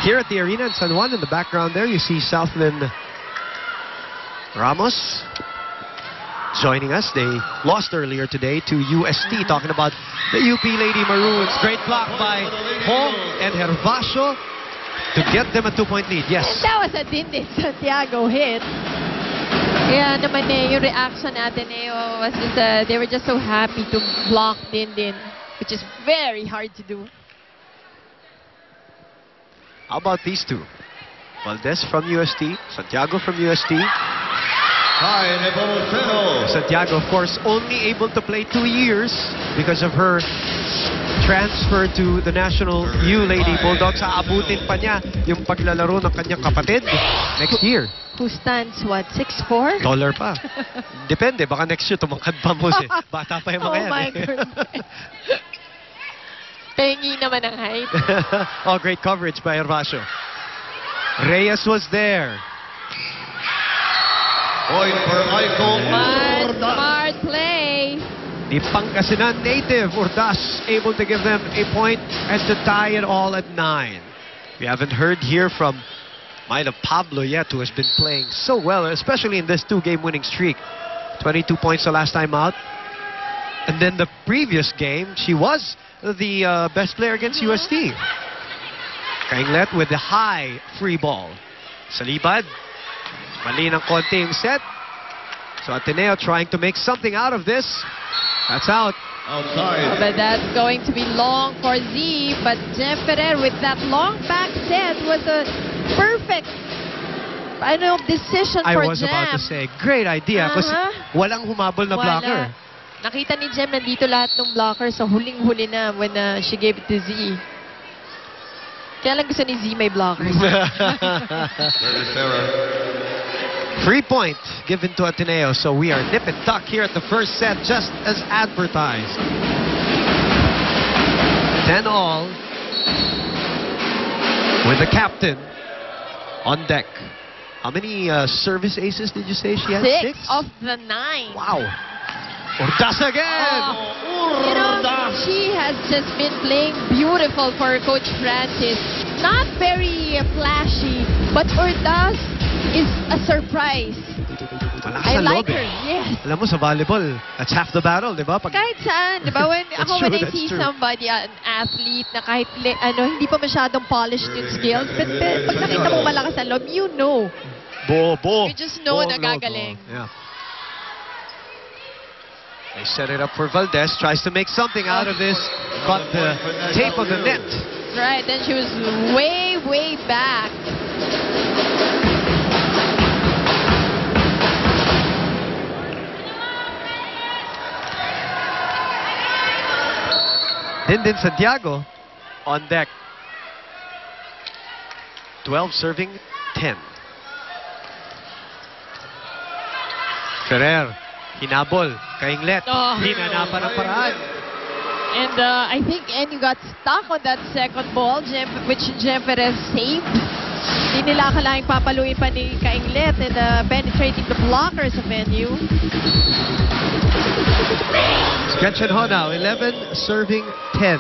Here at the arena in San Juan, in the background there, you see Southland Ramos joining us. They lost earlier today to UST, talking about the UP Lady Maroons. Great block by Hong and Hervasio to get them a 2-point lead. Yes. That was a Dindin Santiago hit. Kaya naman yung reaction natin was just, they were just so happy to block Dindin, which is very hard to do. How about these two? Valdez from UST, Santiago from UST. Santiago, of course, only able to play 2 years because of her transfer to the National U Lady Bulldogs. Aabutin pa niya yung paglalaro ng kanyang kapatid next year. Who stands, what, 6'4"? Taller pa. Depende, baka next year tumangkad pa mo si bata pa yung mga yan. Oh my goodness. Pengi naman ang height. Oh, great coverage by Hervasio. Reyes was there. Point for Michael. Smart play. The Pangasinan native, Urdas, able to give them a point and to tie it all at 9. We haven't heard here from Myla Pablo yet, who has been playing so well, especially in this 2-game winning streak. 22 points the last time out. And then the previous game, she was the best player against UST. Kainglet with the high free ball. Salibad. Mali ng konti yung set. So Ateneo trying to make something out of this. That's out. Outside. But that's going to be long for Z. But Jem Ferrer with that long back set was a perfect decision for Jem. I was about to say, great idea. Kasi walang humabol na blocker. Nakita ni Jem nandito lahat ng blocker sa huling-huli na when she gave it to Z. Kaya lang gusto ni Z may blockers. Free point given to Ateneo, so we are nip and tuck here at the first set, just as advertised. 10-all with the captain on deck. How many service aces did you say she had? 6 of the 9. Wow. Urdas again! You know, she has just been playing beautiful for Coach Francis. Not very flashy, but Urdas is a surprise. I like her, yes. Alam mo, sa volleyball, that's half the battle, di ba? Kahit saan, di ba? When I see somebody, an athlete, na kahit hindi pa masyadong polished yung skills, but pag nakita mo malakas ang loob, you know. You just know na gagaling. Yeah. They set it up for Valdez, tries to make something out of this, caught the tape of the net. Right, then she was way, way back. Dindin Santiago on deck. 12 serving 10. Ferrer, hinabol, Kainglet, hinanapan ng paraan. And I think Enyu got stuck on that second ball, which Jem Perez saved. Hindi nila akalaing papaluin pa ni Kainglet and penetrating the blockers of Enyu. Gretchen Ho now, 11 serving 10.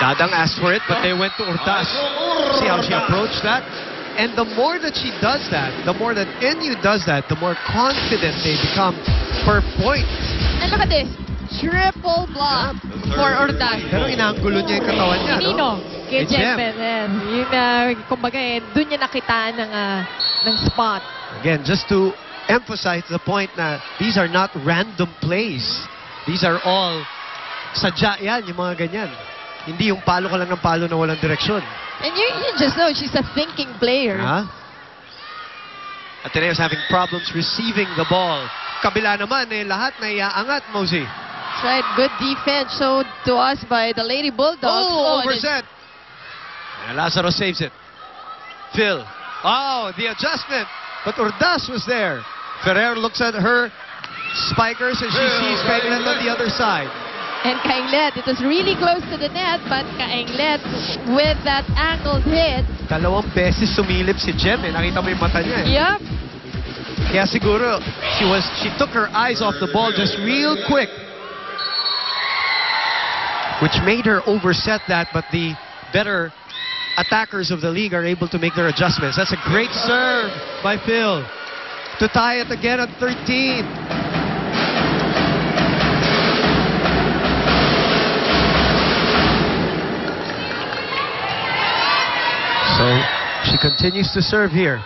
Dadang asked for it, but they went to Urdas. See how she approached that? And the more that she does that, the more that Enyu does that, the more confident they become per point. And look at this. Triple block for Urdas. Pero inaanggulo niya yung katawan niya, no? Nino, kay Jem Perez. Yun kumbaga doon niya nakitaan ng spot. Again, just to emphasize the point na these are not random plays. These are all sadya yan, yung mga ganyan. Hindi yung palo ka lang ng palo na walang direksyon. And you just know she's a thinking player. Ateneo's having problems receiving the ball. Kabila naman, lahat na iaangat, Mosey. That's right, good defense showed to us by the Lady Bulldogs. Overset. And Lazaro saves it. Phil. The adjustment. But Urdas was there. Ferrer looks at her spikers and she sees Kainglet on the other side. And Kainglet, it was really close to the net, but Kainglet with that angled hit. Dalawang beses sumilip si Jem, nakita mo yung mata niya. Yep. Kaya siguro, she took her eyes off the ball just real quick. which made her overset that, but the better attackers of the league are able to make their adjustments. That's a great serve by Phil to tie it again at 13. So she continues to serve here.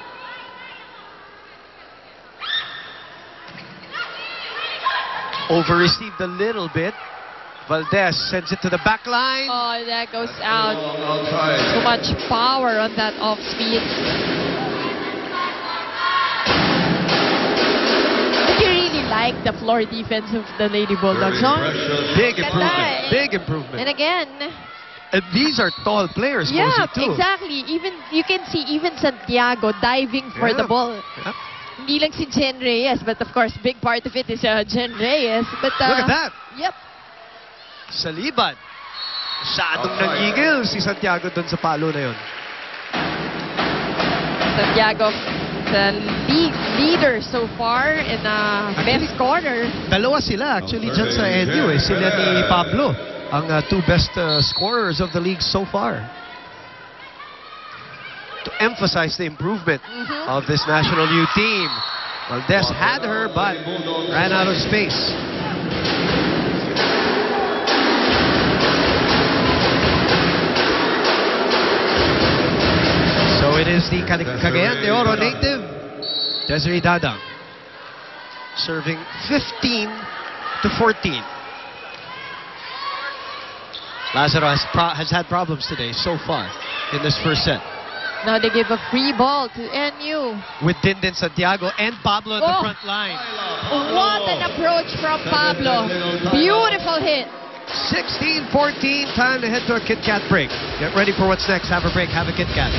Over-received a little bit. Valdez sends it to the back line. Oh, that goes out. Outside. Too much power on that off speed. But you really like the floor defense of the Lady Bulldogs, huh? Big Ganda, improvement. eh. Big improvement. And again, And these are tall players, yeah, Mosey, too. exactly. Even you can see even Santiago diving for Yeah. the ball. Yep. Hindi lang si Jen Reyes, but of course, big part of it is Jen Reyes. But Look at that. Yep. Sa liban. Masyadong Outside. nangigil si Santiago doon sa palo na yun. Santiago, the leader so far and best scorer. Dalawa sila actually dyan sa NU eh. Sila ni Pablo. Ang two best scorers of the league so far. To emphasize the improvement of this national U team. Valdez had her but ran out of space. So it is the Cagayan de Oro native, Desiree Dadang, serving 15 to 14. Lazaro has had problems today so far in this first set. Now they give a free ball to NU. With Dindin Santiago and Pablo at the Oh. front line. What an approach from Pablo. Beautiful hit. 16-14, time to head to a Kit Kat break. Get ready for what's next. Have a break, have a Kit Kat.